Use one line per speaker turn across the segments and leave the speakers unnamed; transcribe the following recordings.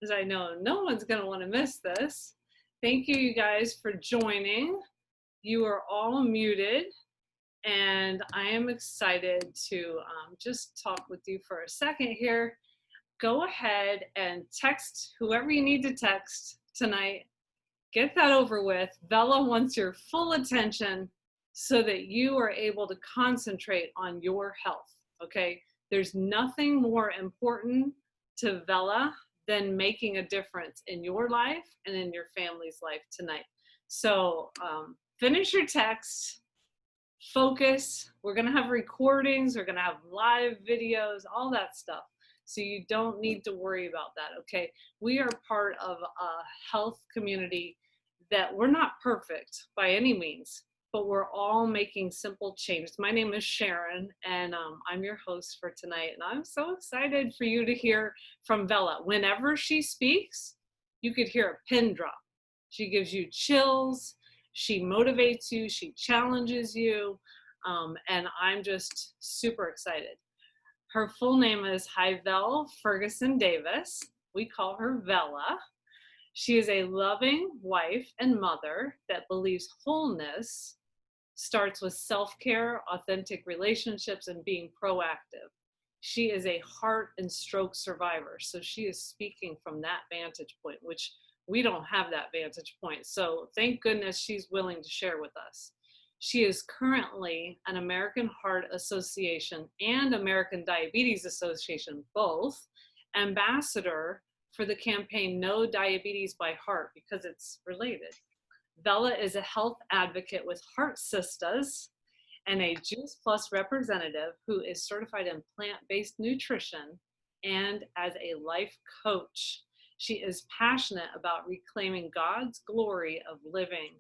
because I know no one's going to want to miss this. Thank you, you guys, for joining. You are all muted, and I am excited to just talk with you for a second here. Go ahead and text whoever you need to text tonight. Get that over with. Vella wants your full attention so that you are able to concentrate on your health, okay? There's nothing more important to Vella than making a difference in your life and in your family's life tonight. So finish your text, focus. We're gonna have recordings, we're gonna have live videos, all that stuff. So you don't need to worry about that, okay? We are part of a health community that we're not perfect by any means, but we're all making simple changes. My name is Sharon, and I'm your host for tonight. And I'm so excited for you to hear from Vella. Whenever she speaks, you could hear a pin drop. She gives you chills, she motivates you, she challenges you, and I'm just super excited. Her full name is Hyvelle Ferguson Davis. We call her Vella. She is a loving wife and mother that believes wholeness starts with self-care, authentic relationships, and being proactive. She is a heart and stroke survivor, so she is speaking from that vantage point, which we don't have that vantage point. So thank goodness she's willing to share with us. She is currently an American Heart Association and American Diabetes Association, both, ambassador for the campaign No Diabetes by Heart, because it's related. Vella is a health advocate with Heart Sisters and a Juice Plus representative who is certified in plant-based nutrition and as a life coach. She is passionate about reclaiming God's glory of living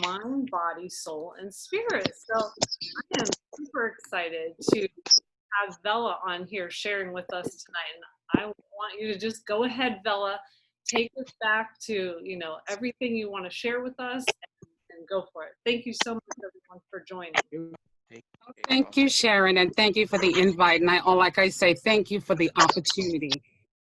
mind, body, soul, and spirit. So I am super excited to have Vella on here sharing with us tonight. And I want you to just go ahead, Vella, take us back to, you know, everything you want to share with us and go for it. Thank you so much, everyone, for joining.
Thank you, Sharon, and thank you for the invite. And like I say, thank you for the opportunity,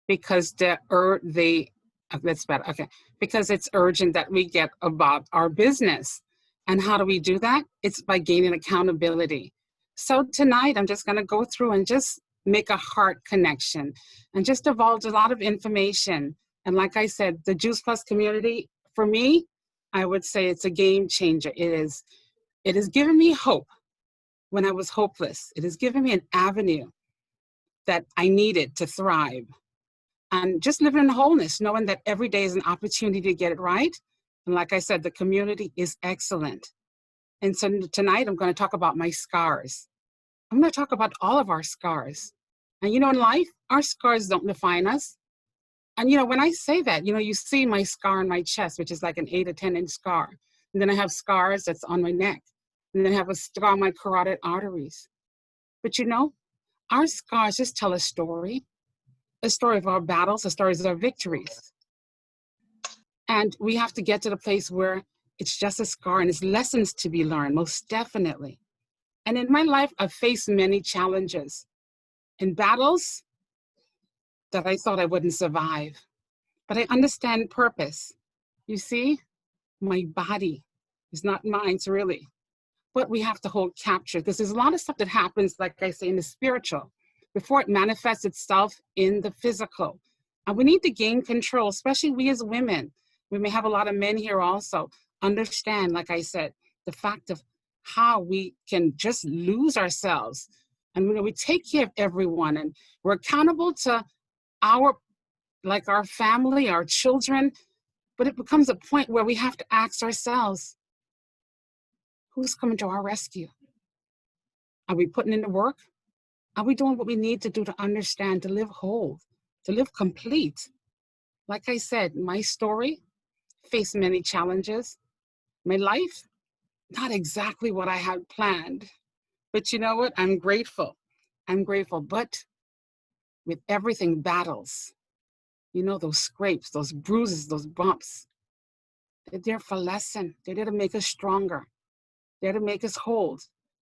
because that's better. Okay, because it's urgent that we get about our business. And how do we do that? It's by gaining accountability. So tonight, I'm just going to go through and just make a heart connection and just divulge a lot of information. And like I said, the Juice Plus community, for me, I would say it's a game changer. It has given me hope when I was hopeless. It has given me an avenue that I needed to thrive. And just living in wholeness, knowing that every day is an opportunity to get it right. And like I said, the community is excellent. And so tonight I'm going to talk about my scars. I'm going to talk about all of our scars. And you know, in life, our scars don't define us. And you know, when I say that, you know, you see my scar on my chest, which is like an 8 or 10-inch scar. And then I have scars that's on my neck. And then I have a scar on my carotid arteries. But you know, our scars just tell a story of our battles, a story of our victories. And we have to get to the place where it's just a scar and it's lessons to be learned, most definitely. And in my life, I've faced many challenges and battles that I thought I wouldn't survive. But I understand purpose. You see, my body is not mine, really. But we have to hold capture, because there's a lot of stuff that happens, like I say, in the spiritual, before it manifests itself in the physical. And we need to gain control, especially we as women. We may have a lot of men here also. Understand, like I said, the fact of how we can just lose ourselves. And we take care of everyone, and we're accountable to our family, our children. But it becomes a point where we have to ask ourselves, who's coming to our rescue? Are we putting in the work? Are we doing what we need to do to understand, to live whole, to live complete? Like I said, my story faced many challenges. My life, not exactly what I had planned. But you know what? I'm grateful. But with everything, battles, you know, those scrapes, those bruises, those bumps, they're there for lesson. They're there to make us stronger. They're to make us whole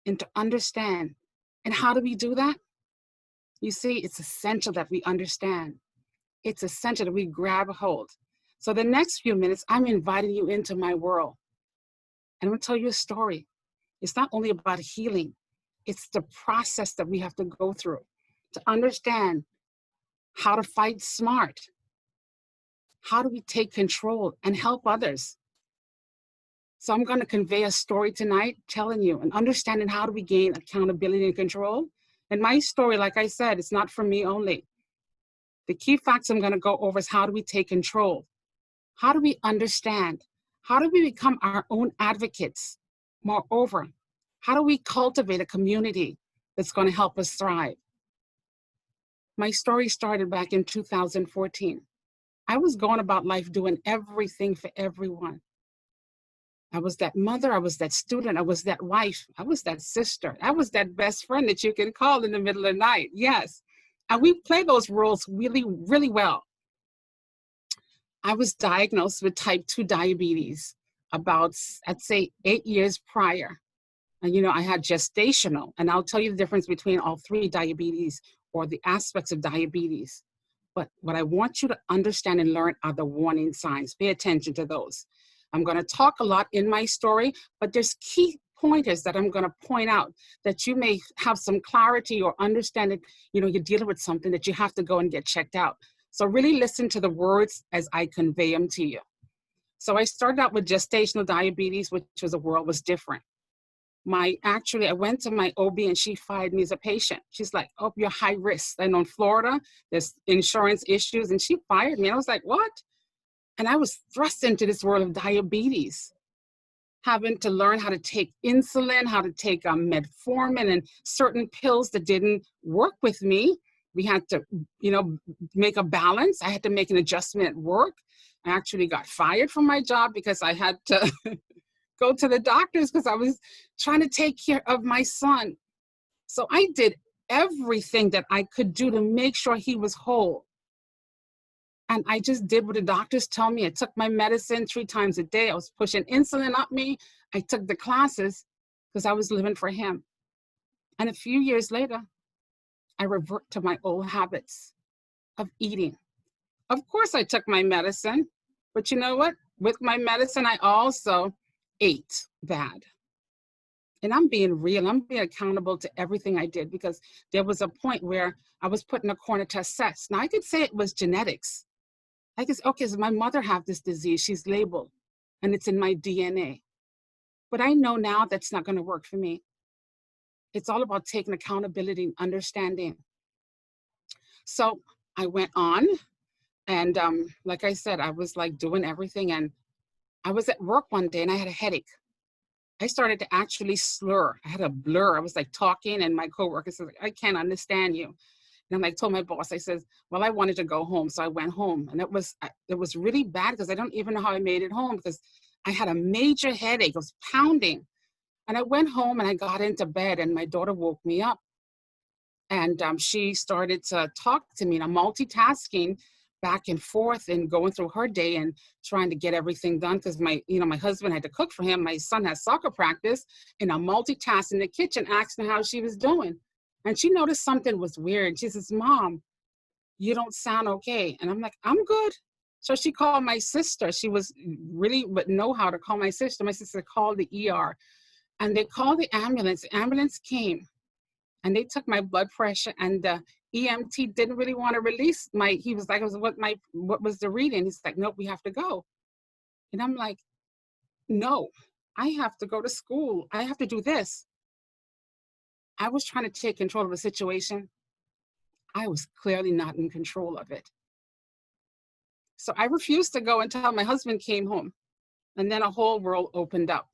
and to understand. And how do we do that? You see, it's essential that we understand It's essential that we grab a hold. So the next few minutes, I'm inviting you into my world. And I'm going to tell you a story. It's not only about healing, it's the process that we have to go through to understand how to fight smart. How do we take control and help others? So I'm going to convey a story tonight, telling you and understanding how do we gain accountability and control. And my story, like I said, it's not for me only. The key facts I'm going to go over is how do we take control? How do we understand? How do we become our own advocates? Moreover, how do we cultivate a community that's going to help us thrive? My story started back in 2014. I was going about life doing everything for everyone. I was that mother, I was that student, I was that wife, I was that sister, I was that best friend that you can call in the middle of the night. Yes. And we play those roles really, really well. I was diagnosed with type 2 diabetes about, I'd say, 8 years prior. And, I had gestational, and I'll tell you the difference between all three diabetes or the aspects of diabetes. But what I want you to understand and learn are the warning signs. Pay attention to those. I'm going to talk a lot in my story, but there's key pointers that I'm going to point out that you may have some clarity or understand that, you're dealing with something that you have to go and get checked out. So really listen to the words as I convey them to you. So I started out with gestational diabetes, which was the world was different. I went to my OB and she fired me as a patient. She's like, oh, you're high risk. And in Florida, there's insurance issues. And she fired me. And I was like, what? And I was thrust into this world of diabetes, having to learn how to take insulin, how to take metformin and certain pills that didn't work with me. We had to, make a balance. I had to make an adjustment at work. I actually got fired from my job because I had to go to the doctors because I was trying to take care of my son. So I did everything that I could do to make sure he was whole. And I just did what the doctors tell me. I took my medicine 3 times a day. I was pushing insulin up me. I took the classes because I was living for him. And a few years later, I revert to my old habits of eating. Of course, I took my medicine, but you know what? With my medicine, I also ate bad. And I'm being real. I'm being accountable to everything I did because there was a point where I was put in a corner to assess. Now, I could say it was genetics. I guess, okay, so my mother have this disease. She's labeled, and it's in my DNA. But I know now that's not going to work for me. It's all about taking accountability and understanding. So I went on, and like I said, I was like doing everything. And I was at work one day, and I had a headache. I started to actually slur. I had a blur. I was like talking, and my coworker says, I can't understand you. And I told my boss, I said, well, I wanted to go home. So I went home. And it was really bad because I don't even know how I made it home because I had a major headache. It was pounding. And I went home and I got into bed and my daughter woke me up. And she started to talk to me, and I'm multitasking back and forth and going through her day and trying to get everything done because my husband had to cook for him. My son has soccer practice, and I'm multitasking in the kitchen, asking how she was doing. And she noticed something was weird. She says, Mom, you don't sound okay. And I'm like, I'm good. So she called my sister. She was really would know how to call my sister. My sister called the ER, and they called the ambulance. The ambulance came. And they took my blood pressure, and the EMT didn't really want to release he was like, what was the reading? He's like, nope, we have to go. And I'm like, no, I have to go to school. I have to do this. I was trying to take control of the situation. I was clearly not in control of it. So I refused to go until my husband came home. And then a whole world opened up.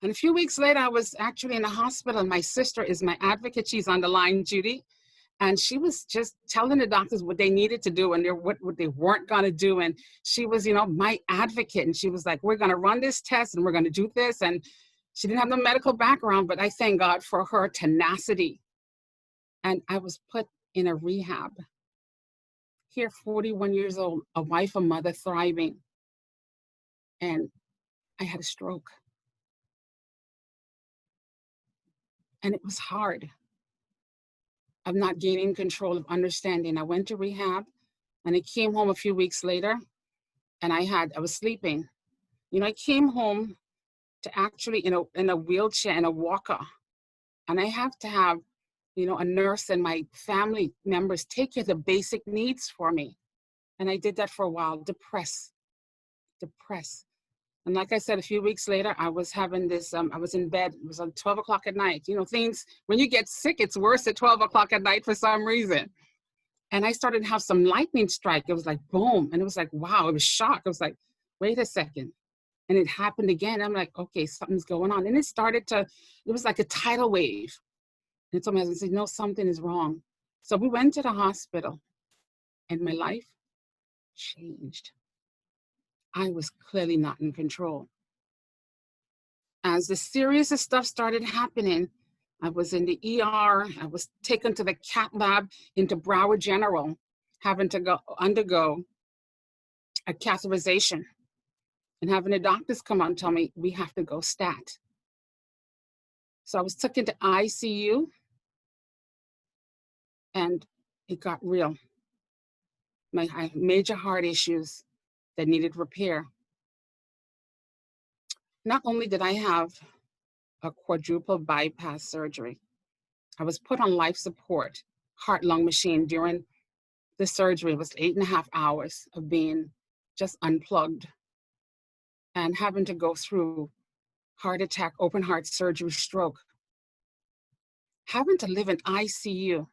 And a few weeks later, I was actually in the hospital, and my sister is my advocate. She's on the line, Judy. And she was just telling the doctors what they needed to do and what they weren't going to do. And she was, my advocate. And she was like, we're going to run this test and we're going to do this. And she didn't have no medical background, but I thank God for her tenacity. And I was put in a rehab. Here, 41 years old, a wife, a mother, thriving. And I had a stroke. And it was hard. of not gaining control of understanding. I went to rehab and I came home a few weeks later and I was sleeping. I came home to actually in a wheelchair and a walker. And I have to have, a nurse and my family members take care of the basic needs for me. And I did that for a while, depressed. And like I said, a few weeks later, I was having this, I was in bed, it was on 12 o'clock at night. Things, when you get sick, it's worse at 12 o'clock at night for some reason. And I started to have some lightning strike. It was like, boom. And it was like, wow, it was shock. I was like, wait a second. And it happened again. I'm like, okay, something's going on. And it was like a tidal wave. And it told me, I said, no, something is wrong. So we went to the hospital and my life changed. I was clearly not in control. As the serious stuff started happening, I was in the ER. I was taken to the cath lab into Broward General, having to undergo a catheterization and having the doctors come out and tell me, we have to go stat. So I was taken to ICU and it got real. I had major heart issues that needed repair. Not only did I have a quadruple bypass surgery, I was put on life support, heart-lung machine during the surgery. It was 8.5 hours of being just unplugged and having to go through heart attack, open heart surgery, stroke, having to live in ICU,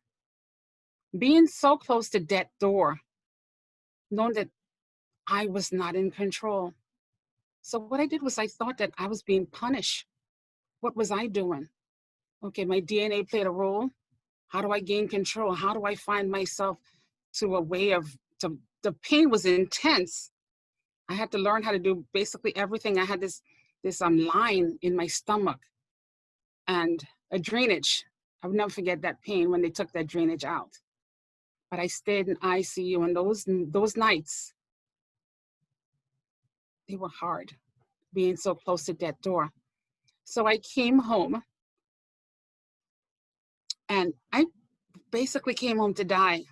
being so close to death door, knowing that I was not in control. So what I did was I thought that I was being punished. What was I doing? Okay, my DNA played a role. How do I gain control? How do I find myself to a way the pain was intense. I had to learn how to do basically everything. I had this line in my stomach and a drainage. I would never forget that pain when they took that drainage out. But I stayed in ICU, and those nights, they were hard, being so close to death door. So I came home, and I basically came home to die,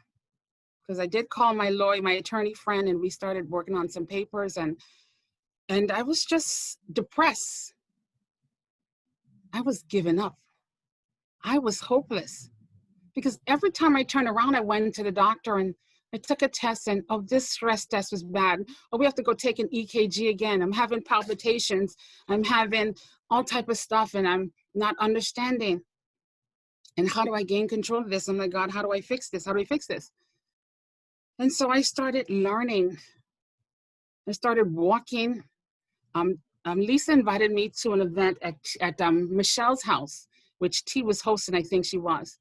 because I did call my lawyer, my attorney friend, and we started working on some papers, and I was just depressed. I was giving up. I was hopeless, because every time I turned around, I went to the doctor and I took a test, and oh, this stress test was bad. Oh, we have to go take an EKG again. I'm having palpitations. I'm having all type of stuff, and I'm not understanding. And how do I gain control of this? I'm like, God, how do I fix this? How do I fix this? And so I started learning. I started walking. Lisa invited me to an event at Michelle's house, which T was hosting, I think she was.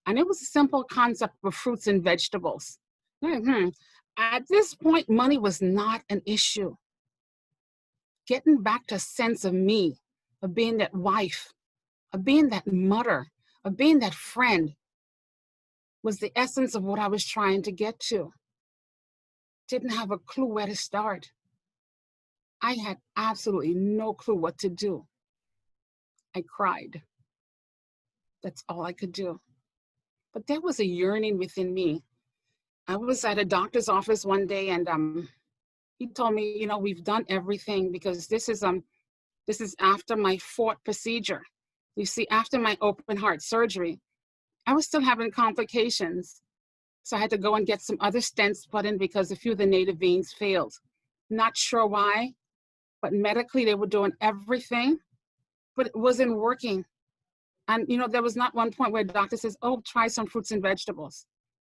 And it was a simple concept of fruits and vegetables. At this point, money was not an issue. Getting back to a sense of me, of being that wife, of being that mother, of being that friend, was the essence of what I was trying to get to. Didn't have a clue where to start. I had absolutely no clue what to do. I cried. That's all I could do. But there was a yearning within me. I was at a doctor's office one day, and he told me, we've done everything, because this is after my fourth procedure. You see, after my open heart surgery, I was still having complications. So I had to go and get some other stents put in because a few of the native veins failed. Not sure why, but medically they were doing everything, but it wasn't working. And there was not one point where the doctor says, oh, try some fruits and vegetables.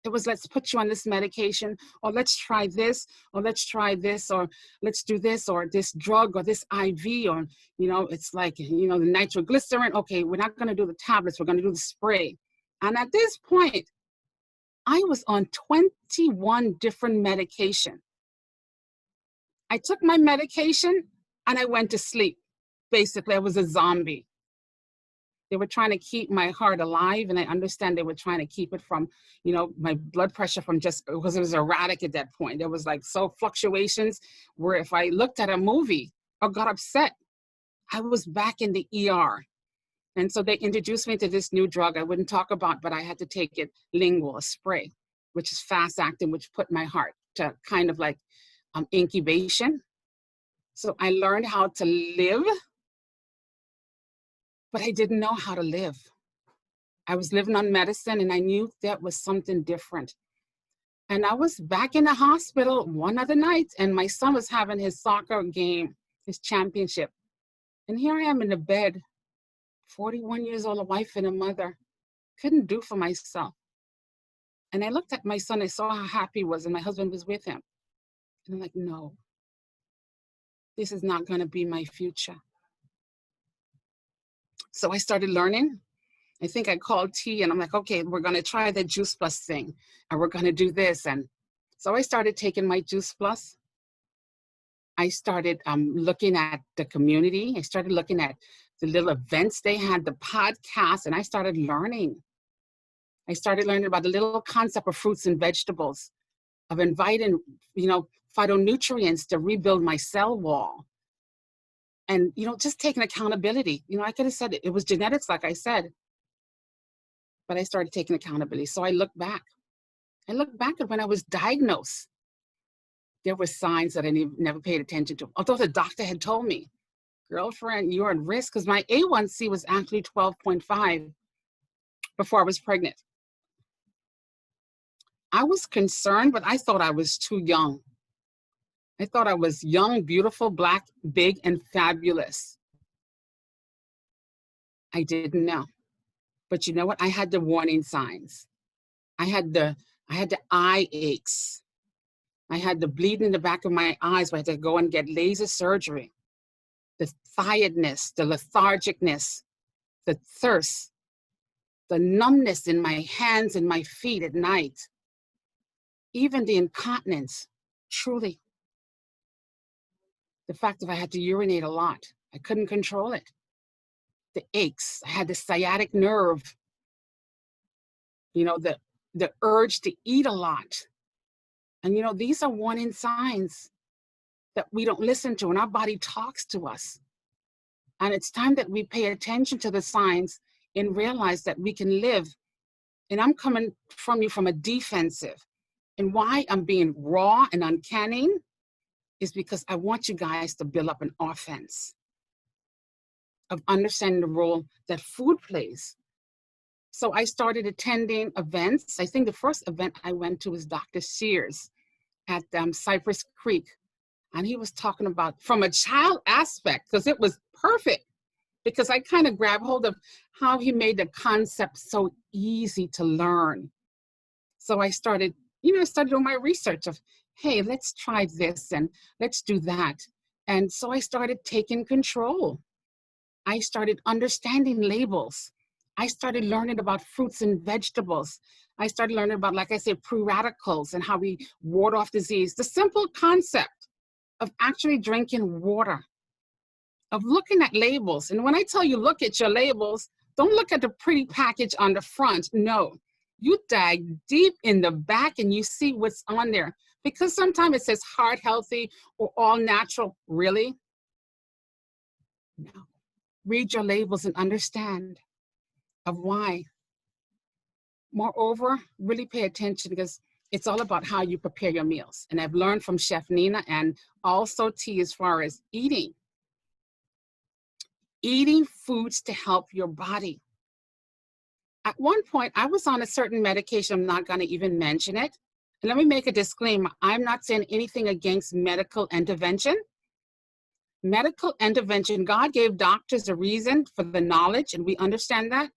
It was, let's put you on this medication, or let's try this, or let's try this, or let's do this, or this drug, or this IV, or, it's like, the nitroglycerin. Okay, we're not going to do the tablets. We're going to do the spray. And at this point, I was on 21 different medication. I took my medication and I went to sleep. Basically, I was a zombie. They were trying to keep my heart alive, and I understand they were trying to keep it from, my blood pressure from because it was erratic at that point. There was like fluctuations where if I looked at a movie or got upset, I was back in the ER. And so they introduced me to this new drug I wouldn't talk about, but I had to take it lingual, a spray, which is fast acting, which put my heart to kind of like incubation. So I learned how to live, but I didn't know how to live. I was living on medicine and I knew that was something different. And I was back in the hospital one other night and my son was having his soccer game, his championship. And here I am in the bed, 41 years old, a wife and a mother, couldn't do for myself. And I looked at my son, I saw how happy he was and my husband was with him. And I'm like, no, this is not gonna be my future. So I started learning. I think I called T and I'm like, okay, we're gonna try the Juice Plus thing and we're gonna do this. And so I started taking my Juice Plus. I started looking at the community. I started looking at the little events they had, the podcasts, and I started learning. I started learning about the little concept of fruits and vegetables, of inviting, phytonutrients to rebuild my cell wall. And, just taking accountability. I could have said it was genetics, like I said, but I started taking accountability. So I look back. I look back at when I was diagnosed. There were signs that I never paid attention to. Although the doctor had told me, girlfriend, you're at risk, because my A1C was actually 12.5 before I was pregnant. I was concerned, but I thought I was too young. I thought I was young, beautiful, Black, big, and fabulous. I didn't know. But you know what? I had the warning signs. I had the eye aches. I had the bleeding in the back of my eyes where I had to go and get laser surgery. The tiredness, the lethargicness, the thirst, the numbness in my hands and my feet at night, even the incontinence, truly. The fact that I had to urinate a lot, I couldn't control it. The aches, I had the sciatic nerve, the urge to eat a lot. And these are warning signs that we don't listen to, and our body talks to us. And it's time that we pay attention to the signs and realize that we can live. And I'm coming from you from a defensive. And why I'm being raw and uncanny is because I want you guys to build up an offense of understanding the role that food plays. So I started attending events. I think the first event I went to was Dr. Sears at Cypress Creek. And he was talking about from a child aspect, because it was perfect, because I kind of grabbed hold of how he made the concept so easy to learn. So I started, doing my research of, hey, let's try this and let's do that. And so I started taking control. I started understanding labels. I started learning about fruits and vegetables. I started learning about, like I said, free radicals and how we ward off disease. The simple concept of actually drinking water, of looking at labels. And when I tell you look at your labels, don't look at the pretty package on the front. No, you dive deep in the back and you see what's on there. Because sometimes it says heart healthy or all natural. Really? No. Read your labels and understand of why. Moreover, really pay attention, because it's all about how you prepare your meals. And I've learned from Chef Nina and also T as far as eating foods to help your body. At one point, I was on a certain medication. I'm not going to even mention it. And let me make a disclaimer. I'm not saying anything against medical intervention. Medical intervention, God gave doctors a reason for the knowledge, and we understand that.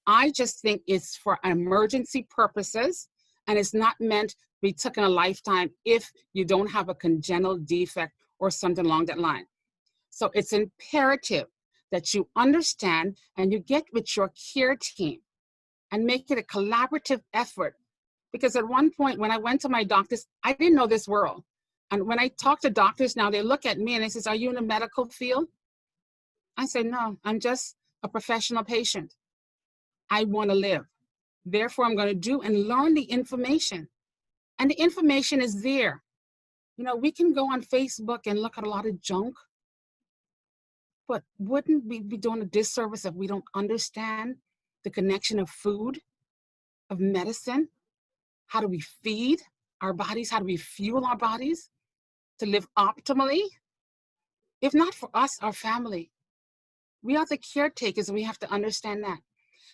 I just think it's for emergency purposes, and it's not meant to be taken a lifetime if you don't have a congenital defect or something along that line. So it's imperative that you understand and you get with your care team and make it a collaborative effort. Because at one point when I went to my doctors, I didn't know this world. And when I talk to doctors now, they look at me and they say, are you in the medical field? I say, no, I'm just a professional patient. I want to live. Therefore, I'm going to do and learn the information. And the information is there. We can go on Facebook and look at a lot of junk. But wouldn't we be doing a disservice if we don't understand the connection of food, of medicine? How do we feed our bodies? How do we fuel our bodies to live optimally? If not for us, our family, we are the caretakers and we have to understand that.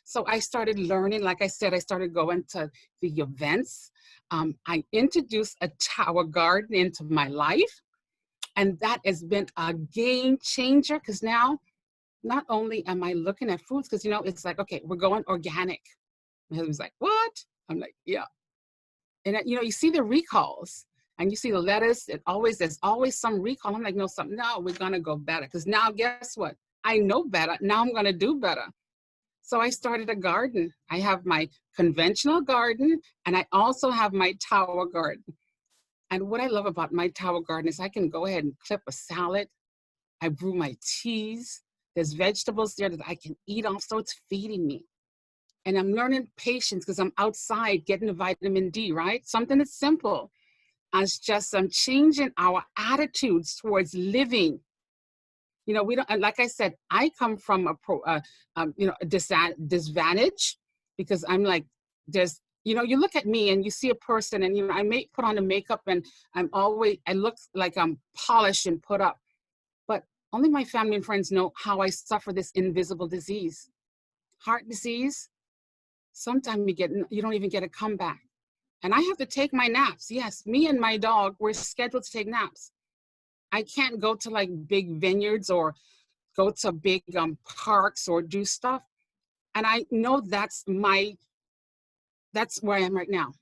So I started learning, like I said, I started going to the events. I introduced a tower garden into my life, and that has been a game changer because now not only am I looking at foods, because it's like, okay, we're going organic. My husband's like, what? I'm like, yeah. And you see the recalls and you see the lettuce, there's always some recall. I'm like, no, we're gonna go better. Because now guess what? I know better. Now I'm gonna do better. So I started a garden. I have my conventional garden and I also have my tower garden. And what I love about my tower garden is I can go ahead and clip a salad. I brew my teas. There's vegetables there that I can eat off, so it's feeding me. And I'm learning patience because I'm outside getting the vitamin D, right? Something that's simple as just changing our attitudes towards living. We don't, like I said, I come from a disadvantage because I'm like, you look at me and you see a person and, I may put on the makeup and I look like I'm polished and put up, but only my family and friends know how I suffer this invisible disease, heart disease. Sometimes you don't even get a comeback. And I have to take my naps. Yes, me and my dog, we're scheduled to take naps. I can't go to like big vineyards or go to big parks or do stuff. And I know that's where I am right now.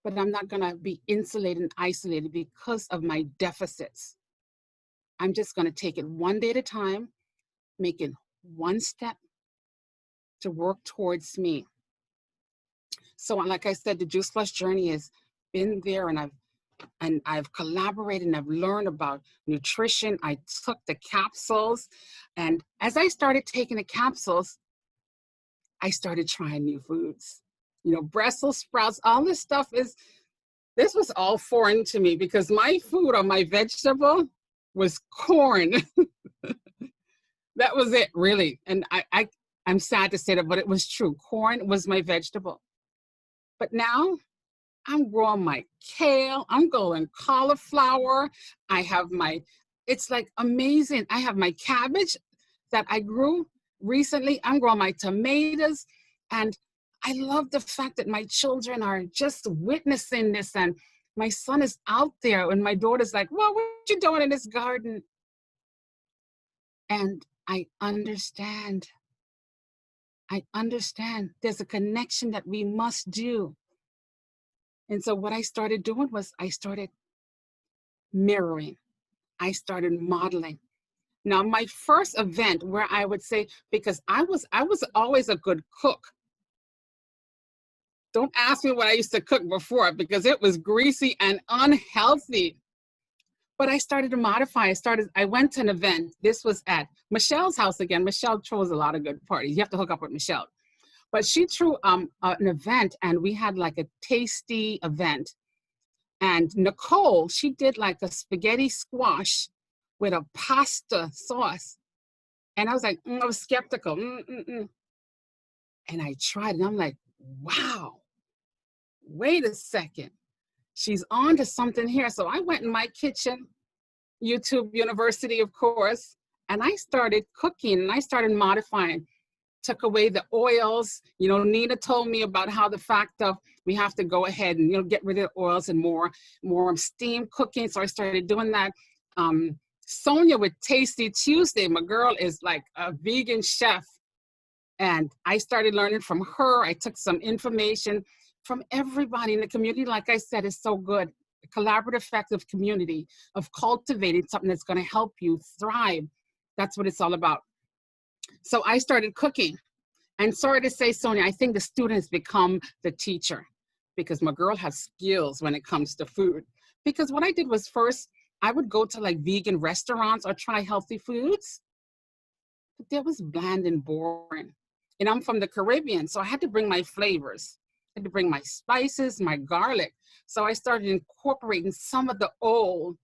But I'm not gonna be insulated and isolated because of my deficits. I'm just gonna take it one day at a time, making one step to work towards me. So like I said, the Juice Plus journey has been there, and I've collaborated and I've learned about nutrition. I took the capsules, and as I started taking the capsules, I started trying new foods. Brussels sprouts, all this stuff this was all foreign to me because my food or my vegetable was corn. That was it, really. And I'm sad to say that, but it was true. Corn was my vegetable. But now I'm growing my kale. I'm growing cauliflower. It's like amazing. I have my cabbage that I grew recently. I'm growing my tomatoes. And I love the fact that my children are just witnessing this. And my son is out there and my daughter's like, well, what are you doing in this garden? And I understand. There's a connection that we must do. And so what I started doing was I started mirroring. I started modeling. Now, my first event where I would say, because I was always a good cook. Don't ask me what I used to cook before because it was greasy and unhealthy. But I started to modify. I went to an event. This was at Michelle's house again. Michelle throws a lot of good parties. You have to hook up with Michelle. But she threw an event and we had like a tasty event. And Nicole, she did like a spaghetti squash with a pasta sauce. And I was like, I was skeptical. And I tried and I'm like, wow, wait a second. She's on to something here. So I went in my kitchen, YouTube University, of course, and I started cooking and I started modifying. Took away the oils. Nina told me about how the fact of we have to go ahead and, get rid of the oils and more steam cooking. So I started doing that. Sonia with Tasty Tuesday, my girl is like a vegan chef. And I started learning from her. I took some information from everybody in the community. Like I said, it's so good. A collaborative, effective community of cultivating something that's going to help you thrive. That's what it's all about. So I started cooking. And sorry to say, Sonia, I think the student has become the teacher because my girl has skills when it comes to food. Because what I did was first, I would go to like vegan restaurants or try healthy foods. But that was bland and boring. And I'm from the Caribbean, so I had to bring my flavors. I had to bring my spices, my garlic. So I started incorporating some of the old,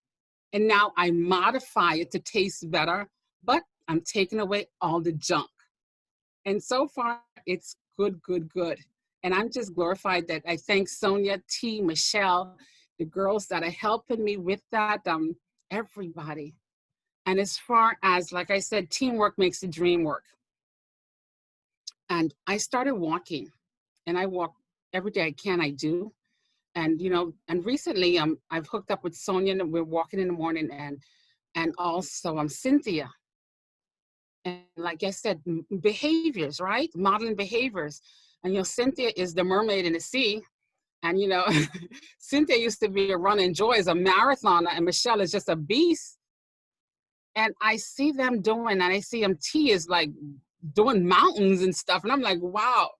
and now I modify it to taste better but I'm taking away all the junk. And so far, it's good, good, good. And I'm just glorified that I thank Sonia, T, Michelle, the girls that are helping me with that, everybody. And as far as, like I said, teamwork makes the dream work. And I started walking, and I walk every day I can, I do. And, and recently I've hooked up with Sonia, and we're walking in the morning, and also Cynthia. And like I said, behaviors, right? Modeling behaviors. And, Cynthia is the mermaid in the sea. And, Cynthia used to be a run and joy as a marathoner, and Michelle is just a beast. And I see them doing, and I see T is like doing mountains and stuff. And I'm like, wow.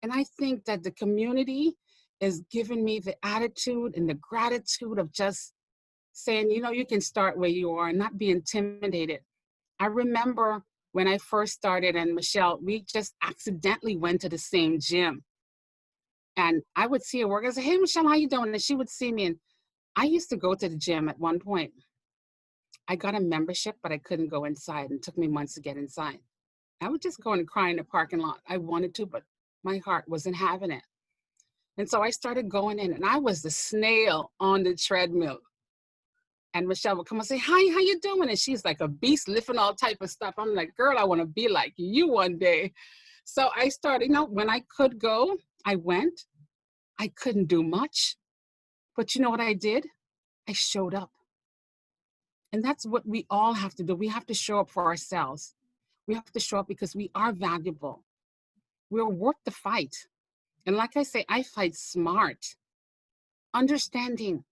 And I think that the community is giving me the attitude and the gratitude of just saying, you can start where you are and not be intimidated. I remember when I first started, and Michelle, we just accidentally went to the same gym. And I would see her work. I say, hey, Michelle, how you doing? And she would see me. And I used to go to the gym at one point. I got a membership, but I couldn't go inside. And it took me months to get inside. I would just go and cry in the parking lot. I wanted to, but my heart wasn't having it. And so I started going in, and I was the snail on the treadmill. And Michelle would come and say, hi, how you doing? And she's like a beast lifting all type of stuff. I'm like, girl, I want to be like you one day. So I started, when I could go, I went. I couldn't do much. But you know what I did? I showed up. And that's what we all have to do. We have to show up for ourselves. We have to show up because we are valuable. We're worth the fight. And like I say, I fight smart, understanding,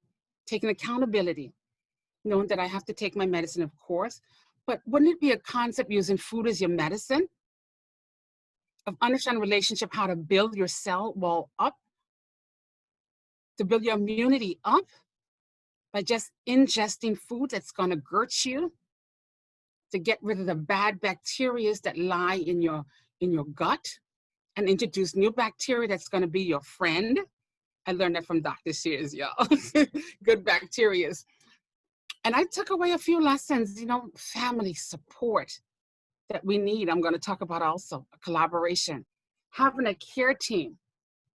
taking accountability, knowing that I have to take my medicine, of course. But wouldn't it be a concept using food as your medicine? Of understanding relationship, how to build your cell wall up, to build your immunity up by just ingesting food that's going to girt you, to get rid of the bad bacteria that lie in your gut, and introduce new bacteria that's going to be your friend. I learned that from Dr. Sears, y'all. Good bacteria. And I took away a few lessons, family support that we need. I'm going to talk about also a collaboration, having a care team.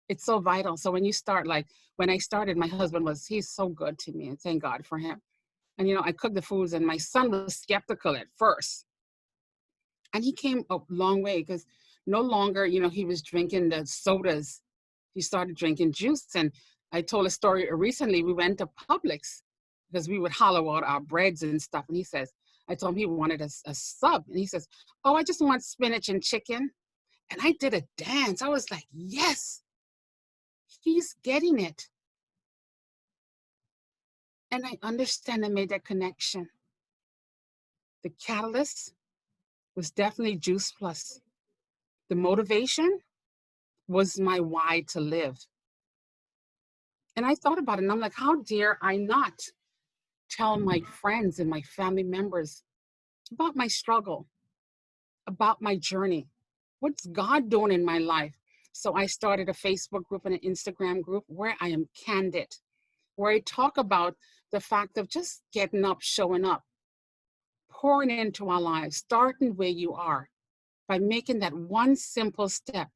It's so vital. So when you start, like when I started, my husband he's so good to me, and thank God for him. And, I cooked the foods, and my son was skeptical at first. And he came a long way because no longer, he was drinking the sodas. He started drinking juice. And I told a story recently. We went to Publix because we would hollow out our breads and stuff. And he says, I told him he wanted a sub. And he says, oh, I just want spinach and chicken. And I did a dance. I was like, yes, he's getting it. And I understand I made that connection. The catalyst was definitely Juice Plus. The motivation was my why to live. And I thought about it, and I'm like, how dare I not tell my friends and my family members about my struggle, about my journey? What's God doing in my life? So I started a Facebook group and an Instagram group where I am candid, where I talk about the fact of just getting up, showing up, pouring into our lives, starting where you are by making that one simple step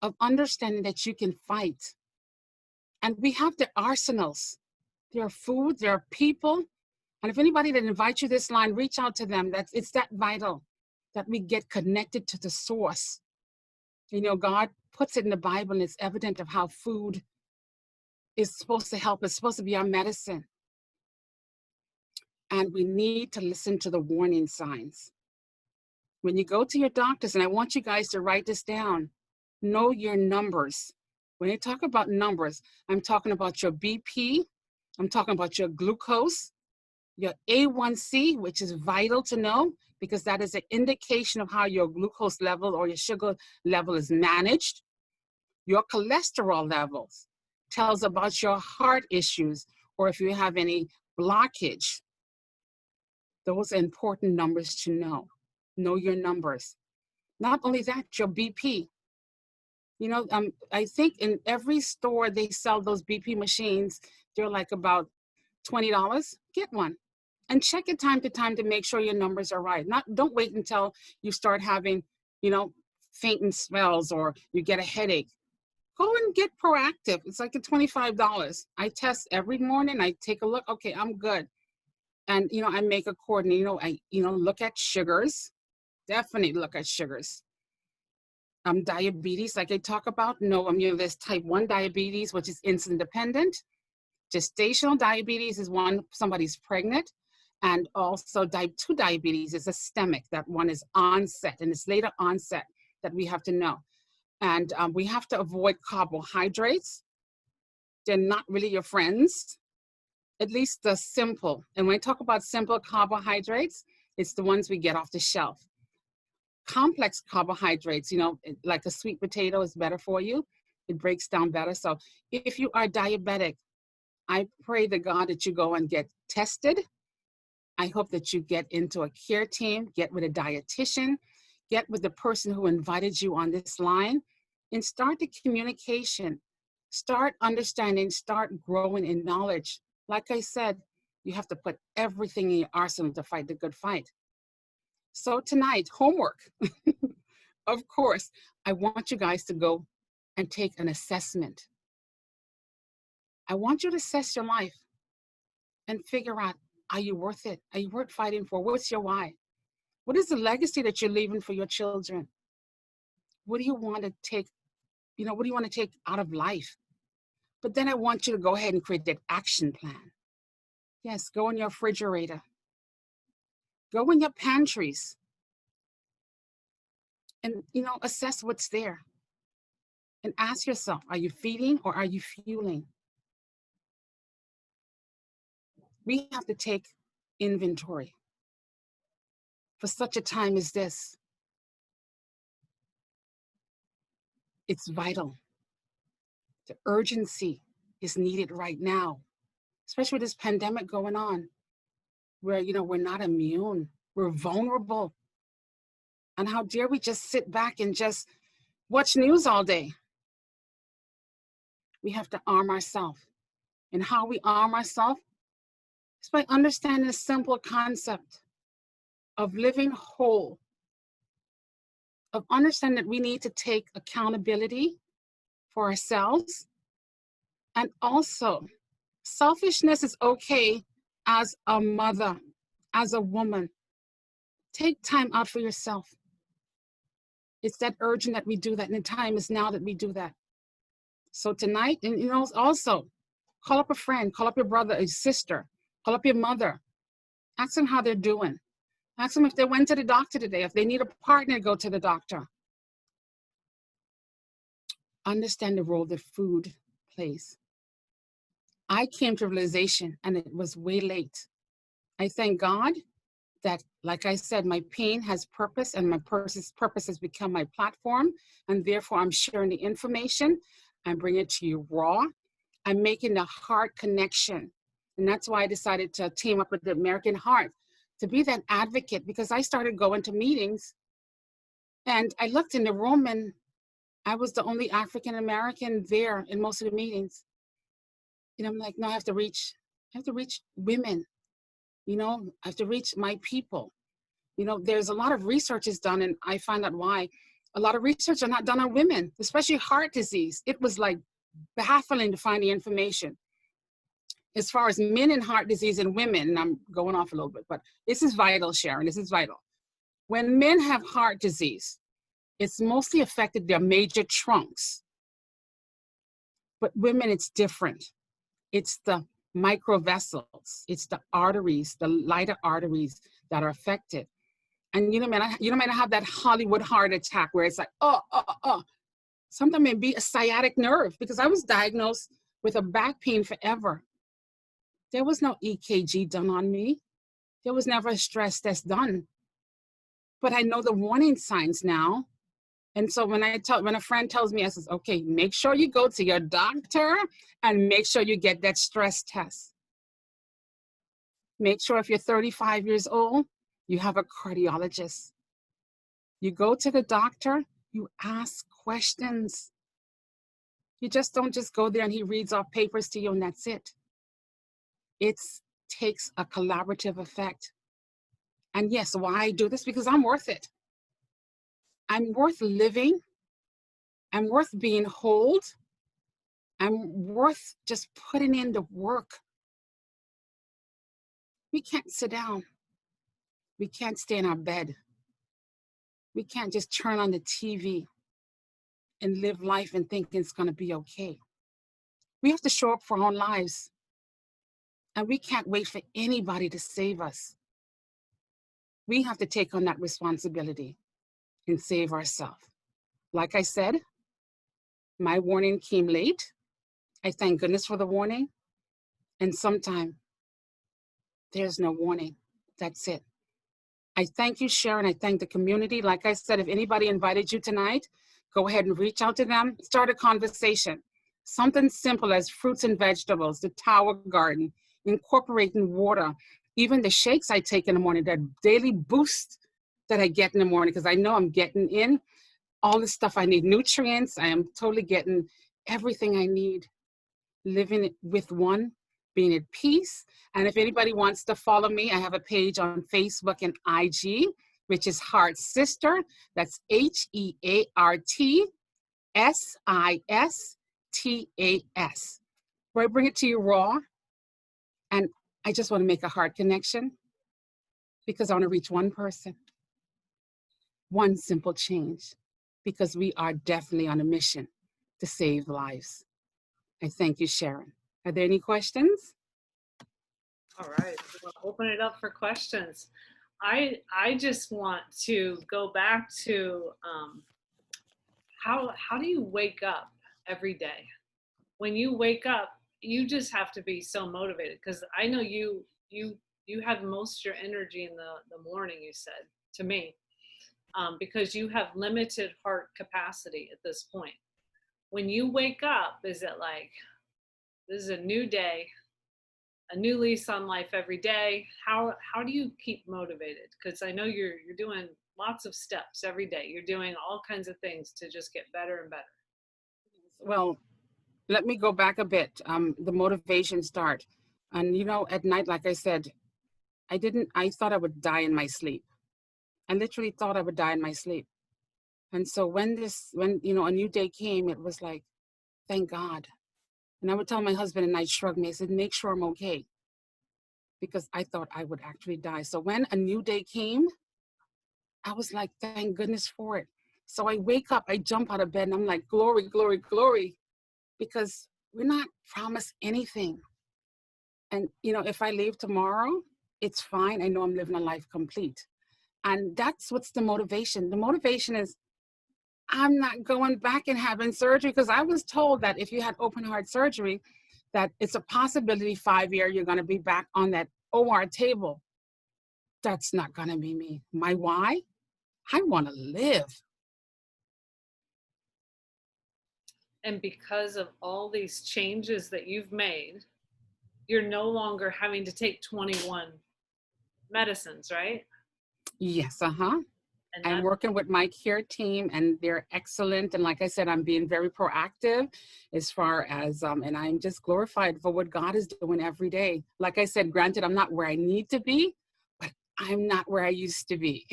of understanding that you can fight. And we have the arsenals. There are food, there are people. And if anybody that invites you this line, reach out to them. It's that vital that we get connected to the source. God puts it in the Bible, and it's evident of how food is supposed to help. It's supposed to be our medicine. And we need to listen to the warning signs. When you go to your doctors, and I want you guys to write this down, know your numbers. When I talk about numbers, I'm talking about your BP, I'm talking about your glucose, your A1C, which is vital to know because that is an indication of how your glucose level or your sugar level is managed. Your cholesterol levels tells about your heart issues or if you have any blockage. Those are important numbers to know. Know your numbers. Not only that, your BP. I think in every store they sell those BP machines. They're like about $20. Get one And check it time to time to make sure your numbers are right. Don't wait until you start having, fainting spells or you get a headache. Go and get proactive. It's like a $25. I test every morning. I take a look. Okay, I'm good. And, I make a coordinate. I, look at sugars. Definitely look at sugars. Diabetes, like I talk about. No, there's type 1 diabetes, which is insulin dependent. Gestational diabetes is one somebody's pregnant. And also type 2 diabetes is systemic. That one is onset, and it's later onset that we have to know. And we have to avoid carbohydrates. They're not really your friends, at least the simple. And when I talk about simple carbohydrates, it's the ones we get off the shelf. Complex carbohydrates, like a sweet potato is better for you. It breaks down better. So if you are diabetic, I pray to God that you go and get tested. I hope that you get into a care team, get with a dietitian, get with the person who invited you on this line, and start the communication. Start understanding, start growing in knowledge. Like I said, you have to put everything in your arsenal to fight the good fight. So tonight, homework. Of course, I want you guys to go and take an assessment. I want you to assess your life and figure out, are you worth it? Are you worth fighting for? What's your why? What is the legacy that you're leaving for your children? What do you want to take, what do you want to take out of life? But then I want you to go ahead and create that action plan. Yes, go in your refrigerator. Go in your pantries. And, assess what's there. And ask yourself, are you feeding or are you fueling? We have to take inventory for such a time as this. It's vital. The urgency is needed right now, especially with this pandemic going on, where, we're not immune, we're vulnerable. And how dare we just sit back and just watch news all day? We have to arm ourselves. And how we arm ourselves is by understanding the simple concept of living whole, of understanding that we need to take accountability for ourselves. And also, selfishness is okay as a mother, as a woman. Take time out for yourself. It's that urgent that we do that, and the time is now that we do that. So tonight, and also, call up a friend, call up your brother, a sister, call up your mother. Ask them how they're doing. Ask them if they went to the doctor today, if they need a partner to go to the doctor. Understand the role that food plays. I came to realization, and it was way late. I thank God that, like I said, my pain has purpose, and my purpose has become my platform, and therefore I'm sharing the information. I'm bringing it to you raw. I'm making the heart connection. And that's why I decided to team up with the American Heart to be that advocate, because I started going to meetings and I looked in the room and I was the only African American there in most of the meetings. I'm like, no, I have to reach women. I have to reach my people. There's a lot of research is done, and I find out why a lot of research are not done on women, especially heart disease. It was like baffling to find the information. As far as men and heart disease and women, and I'm going off a little bit, but this is vital, Sharon, this is vital. When men have heart disease, it's mostly affected their major trunks. But women, it's different. It's the microvessels, it's the arteries, the lighter arteries that are affected. And you don't might have that Hollywood heart attack where it's like, Sometimes it may be a sciatic nerve, because I was diagnosed with a back pain forever. There was no EKG done on me. There was never a stress test done. But I know the warning signs now. And so when a friend tells me, I says, okay, make sure you go to your doctor and make sure you get that stress test. Make sure if you're 35 years old, you have a cardiologist. You go to the doctor, you ask questions. You just don't just go there and he reads off papers to you and that's it. It's takes a collaborative effect. And yes, why I do this? Because I'm worth it. I'm worth living. I'm worth being whole. I'm worth just putting in the work. We can't sit down. We can't stay in our bed. We can't just turn on the TV and live life and think it's going to be okay. We have to show up for our own lives. And we can't wait for anybody to save us. We have to take on that responsibility and save ourselves. Like I said, my warning came late. I thank goodness for the warning. And sometimes there's no warning. That's it. I thank you, Sharon. I thank the community. Like I said, if anybody invited you tonight, go ahead and reach out to them. Start a conversation. Something simple as fruits and vegetables, the tower garden, incorporating water, even the shakes I take in the morning, that daily boost that I get in the morning, because I know I'm getting in all the stuff I need, nutrients. I am totally getting everything I need, living with one, being at peace. And if anybody wants to follow me, I have a page on Facebook and IG, which is Heart Sister. That's HEARTSISTAS. Where I bring it to you raw. And I just want to make a heart connection because I want to reach one person. One simple change, because we are definitely on a mission to save lives. I thank you, Sharon. Are there any questions?
All right, we'll open it up for questions. I just want to go back to how do you wake up every day? When you wake up, you just have to be so motivated, because I know you have most of your energy in the morning, you said to me, because you have limited heart capacity at this point. When you wake up, is it like, this is a new day, a new lease on life every day? How do you keep motivated? Because I know you're doing lots of steps every day. You're doing all kinds of things to just get better and better.
Well, let me go back a bit. The motivation start. And at night, like I said, I thought I would die in my sleep. I literally thought I would die in my sleep. And so when a new day came, it was like, thank God. And I would tell my husband, and I'd shrug me, I said, make sure I'm okay. Because I thought I would actually die. So when a new day came, I was like, thank goodness for it. So I wake up, I jump out of bed, and I'm like, glory, glory, glory. Because we're not promised anything. And, if I leave tomorrow, it's fine. I know I'm living a life complete. And that's what's the motivation. The motivation is, I'm not going back and having surgery, because I was told that if you had open heart surgery, that it's a possibility 5 years you're going to be back on that OR table. That's not going to be me. My why? I want to live.
And because of all these changes that you've made, you're no longer having to take 21 medicines, right?
Yes,
And
I'm working with my care team, and they're excellent. And like I said, I'm being very proactive as far as, and I'm just glorified for what God is doing every day. Like I said, granted, I'm not where I need to be, but I'm not where I used to be.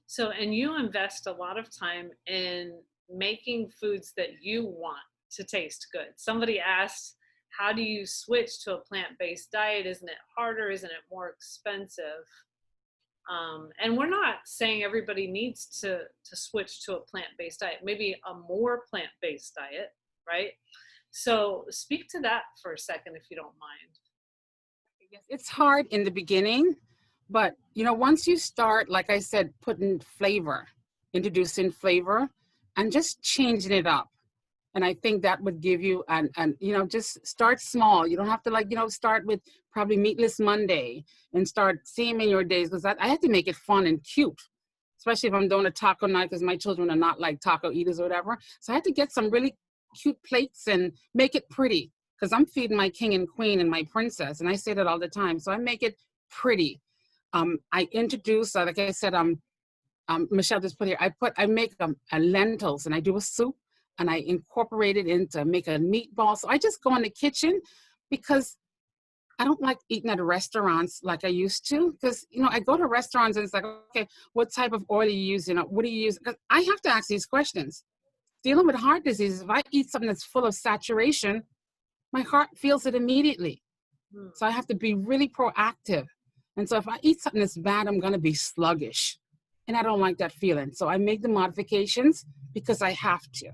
So, and you invest a lot of time in making foods that you want to taste good. Somebody asked, how do you switch to a plant-based diet? Isn't it harder? Isn't it more expensive? And we're not saying everybody needs to switch to a plant-based diet, maybe a more plant-based diet, right? So speak to that for a second, if you don't mind.
Yes, it's hard in the beginning, but once you start, like I said, putting flavor, introducing flavor, and just changing it up. And I think that would give you, just start small. You don't have to start with probably Meatless Monday and start seeing your days, because I have to make it fun and cute, especially if I'm doing a taco night, because my children are not like taco eaters or whatever. So I had to get some really cute plates and make it pretty, because I'm feeding my king and queen and my princess. And I say that all the time. So I make it pretty. I introduce, like I said, Michelle just put here, I make a lentils, and I do a soup, and I incorporate it into make a meatball. So I just go in the kitchen, because I don't like eating at restaurants like I used to, because I go to restaurants and it's like, okay, what type of oil are you using? Or what do you use? 'Cause I have to ask these questions. Dealing with heart disease, if I eat something that's full of saturation, my heart feels it immediately.
Hmm.
So I have to be really proactive. And so if I eat something that's bad, I'm going to be sluggish. And I don't like that feeling. So I make the modifications because I have to.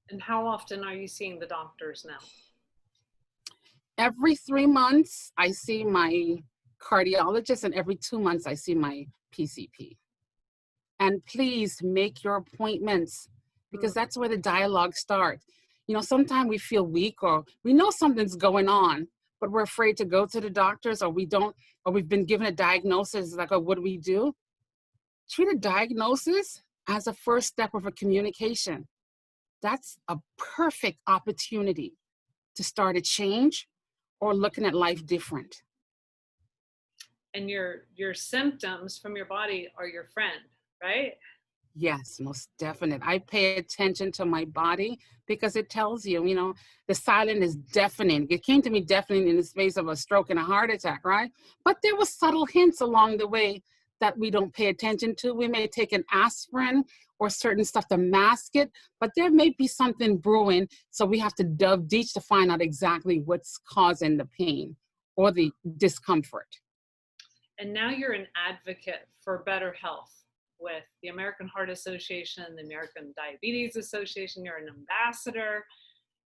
And how often are you seeing the doctors now?
Every 3 months, I see my cardiologist, and every 2 months, I see my PCP. And please make your appointments,
Hmm.
because that's where the dialogue starts. Sometimes we feel weak, or we know something's going on, but we're afraid to go to the doctors, or we don't, or we've been given a diagnosis. Like, oh, what do we do? Treat a diagnosis as a first step of a communication. That's a perfect opportunity to start a change or looking at life different.
And your symptoms from your body are your friend, right?
Yes, most definite. I pay attention to my body because it tells you, the silent is deafening. It came to me deafening in the space of a stroke and a heart attack, right? But there were subtle hints along the way that we don't pay attention to. We may take an aspirin or certain stuff to mask it, but there may be something brewing. So we have to delve deep to find out exactly what's causing the pain or the discomfort.
And now you're an advocate for better health with the American Heart Association, the American Diabetes Association. You're an ambassador.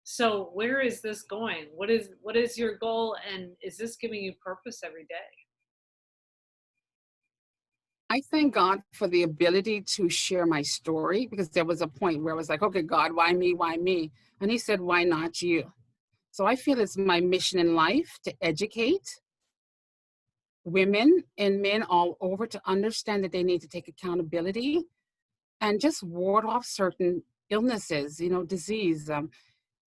So where is this going? What is your goal, and is this giving you purpose every day?
I thank God for the ability to share my story, because there was a point where I was like, okay, God, why me? Why me? And He said, why not you? So I feel it's my mission in life to educate women and men all over to understand that they need to take accountability and just ward off certain illnesses, disease.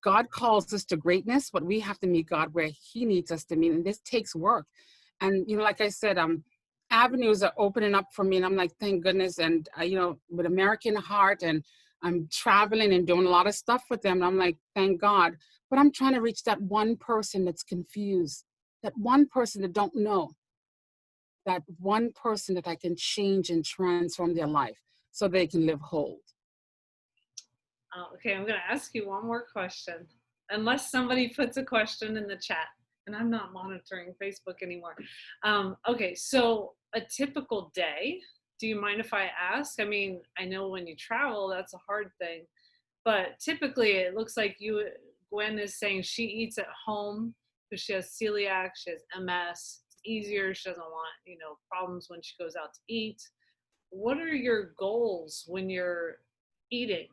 God calls us to greatness, but we have to meet God where He needs us to meet. And this takes work. And, like I said, avenues are opening up for me. And I'm like, thank goodness. And, with American Heart, and I'm traveling and doing a lot of stuff with them. And I'm like, thank God. But I'm trying to reach that one person that's confused, that one person that don't know, that one person that I can change and transform their life so they can live whole.
Okay, I'm going to ask you one more question, unless somebody puts a question in the chat, and I'm not monitoring Facebook anymore. Okay, so a typical day, do you mind if I ask? I mean, I know when you travel, that's a hard thing, but typically it looks like Gwen is saying she eats at home because she has celiac, she has MS. It's easier. She doesn't want, problems when she goes out to eat. What are your goals when you're eating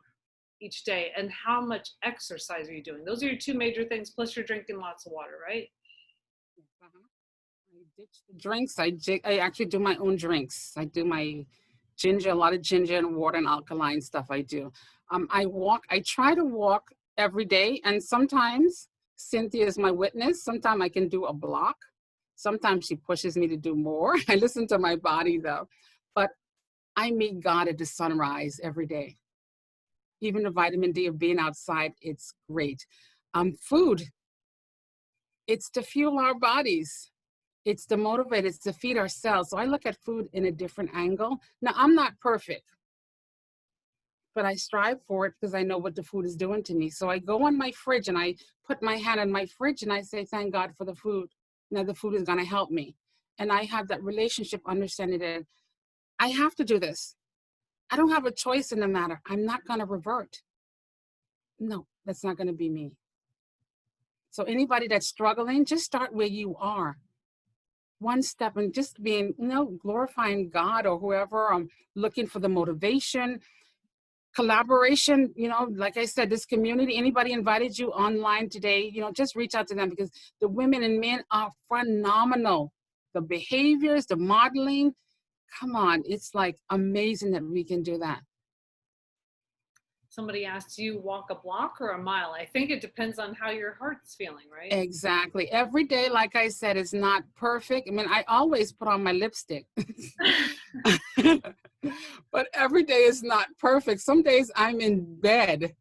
each day, and how much exercise are you doing? Those are your two major things, plus you're drinking lots of water, right?
Uh-huh. I ditch the drinks. I actually do my own drinks. I do my ginger, a lot of ginger and water and alkaline stuff I do. I walk. I try to walk every day, and sometimes Cynthia is my witness. Sometimes I can do a block. Sometimes she pushes me to do more. I listen to my body though. But I meet God at the sunrise every day. Even the vitamin D of being outside, it's great. Food, it's to fuel our bodies. It's to motivate, it's to feed ourselves. So I look at food in a different angle. Now, I'm not perfect, but I strive for it because I know what the food is doing to me. So I go on my fridge and I put my hand on my fridge and I say, thank God for the food. Now the food is going to help me. And I have that relationship understanding that I have to do this. I don't have a choice in the matter. I'm not going to revert. No, that's not going to be me. So anybody that's struggling, just start where you are. One step, and just being, glorifying God or whoever. Looking for the motivation, collaboration. Like I said, this community, anybody invited you online today, just reach out to them, because the women and men are phenomenal. The behaviors, the modeling, come on, it's like amazing that we can do that.
Somebody asked, you walk a block or a mile? I think it depends on how your heart's feeling, right?
Exactly. Every day, like I said, is not perfect. I mean, I always put on my lipstick. But every day is not perfect. Some days I'm in bed.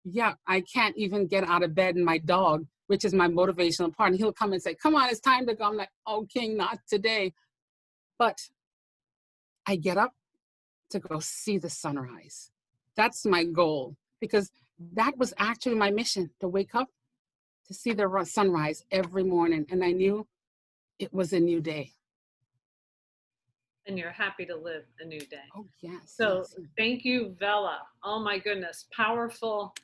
Yeah, I can't even get out of bed, and my dog which is my motivational part. And he'll come and say, come on, it's time to go. I'm like, oh, King, not today. But I get up to go see the sunrise. That's my goal, because that was actually my mission, to wake up to see the sunrise every morning. And I knew it was a new day.
And you're happy to live a new day.
Oh, yes.
So
yes.
thank you, Vella. Oh my goodness, powerful.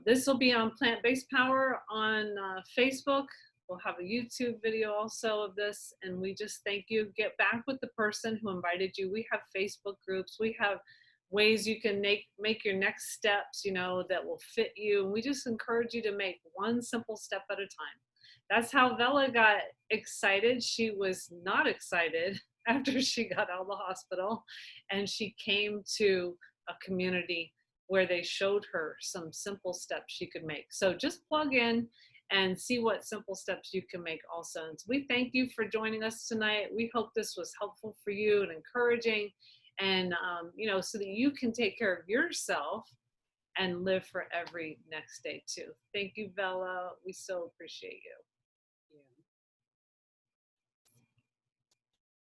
This will be on Plant-Based Power on Facebook. We'll have a YouTube video also of this. And we just thank you. Get back with the person who invited you. We have Facebook groups. We have ways you can make your next steps, you know, that will fit you. And we just encourage you to make one simple step at a time. That's how Vella got excited. She was not excited after she got out of the hospital, and she came to a community where they showed her some simple steps she could make. So just plug in and see what simple steps you can make also. And so we thank you for joining us tonight. We hope this was helpful for you and encouraging, and you know, so that you can take care of yourself and live for every next day too. Thank you, Vella. We so appreciate you.